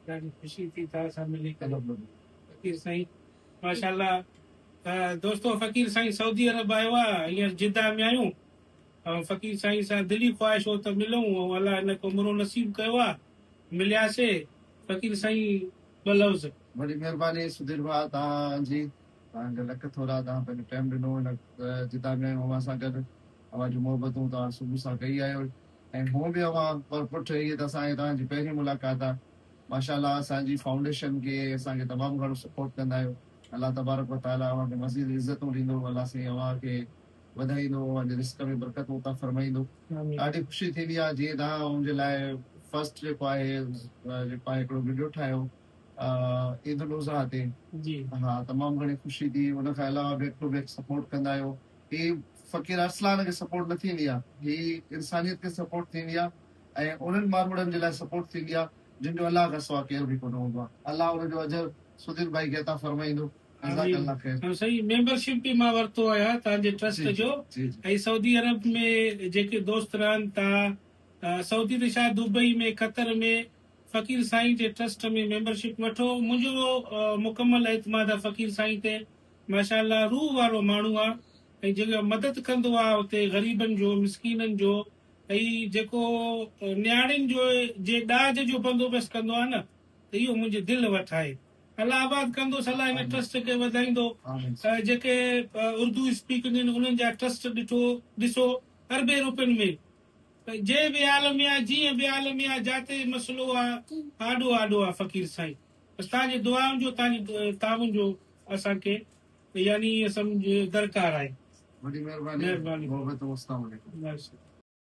ॾाढी ख़ुशी थी तव्हां सां मिली करे फ़क़ीर साईं माशाल्लाह। दोस्तो फ़क़ीर साईं सऊदी अरब आयो आहे, हींअर जिद्दा में आहियूं ऐं फ़क़ीर साईं सां दिली ख़्वाहिश हो त मिलूं ऐं अलाह हिन को उमिरो नसीब कयो आहे, मिलियासीं। फ़क़ीर साईं ॿ लफ़्ज़। बड़ी महिरबानी सुधीर भाउ तव्हांजी, तव्हांजा लख थोरा, तव्हां पंहिंजो टाइम ॾिनो हिन जिता में अवां सां गॾु। अवां जूं मोहबतूं तव्हां सुबुह सां कई आहियो ऐं हूअं बि अवां पुठि इहे त असांखे तव्हांजी पहिरीं मुलाक़ात आहे। माशाल्लाह असांजी फाउंडेशन खे असांखे तमामु घणो सपोर्ट कंदा आहियो। अलाह तबारक व ताला अवांखे मज़ीद इज़तूं ॾींदो, अलाह साईं अवांखे वधाईंदो, अवांजे रिस्क में बरकतूं अता फरमाईंदो। ॾाढी ख़ुशी थींदी आहे जीअं तव्हां मुंहिंजे लाइ फर्स्ट जेको आहे हिकिड़ो वीडियो ठाहियो ईद उल अज़हा ते। हा, तमामु घणी ख़ुशी थी। उन खां अलावा बैक टू बैक सपोर्ट कंदा आहियो। ही फ़क़ीर अरसलान खे सपोर्ट न थींदी आहे, ही इंसानियत खे सपोर्ट थींदी आहे ऐं उन्हनि माण्हुनि जे लाइ सपोर्ट थींदी आहे जिन जो अलाह खां सवाइ केरु बि कोन हूंदो आहे। अलाह उनजो अजर सुधीर भाई खे अता फरमाईंदो। सही मेंबरशिप भी मां वरितो आहियां तव्हांजे ट्रस्ट जो। ऐं सऊदी अरब में जेके दोस्त रहनि था, सऊदी त छा दुबई में कतर में फ़क़ीर साईं जे ट्रस्ट में मेंबरशिप वठो। मुंहिंजो मुकमल एतमाद आहे फ़क़ीर साईं ते। माशाल्लाह रूह वारो माण्हू आहे ऐं जेको मदद कंदो आहे उते ग़रीबनि जो, मिसकीननि जो, ऐं जेको न्याणियुनि जो जे ॾाज जो बंदोबस्तु कंदो आहे न, त इहो मुंहिंजे दिलि वटि आहे। अलाह आबाद कंदो, अलाह हिन ट्रस्ट खे वधाईंदो। जेके उर्दू स्पीकिंग आहिनि उन्हनि जा ट्रस्ट ॾिसो अरबे रुपयनि में। जे बि आलम आहे, जीअं बि आलम आहे, जाते मसइलो आहे, आॾो आॾो आहे फ़क़ीर साईं। बसि तव्हांजी दुआउनि जो, तव्हांजी ताउन जो असांखे यानी सम्झ दरकार आहे। बड़ी महिरबानी।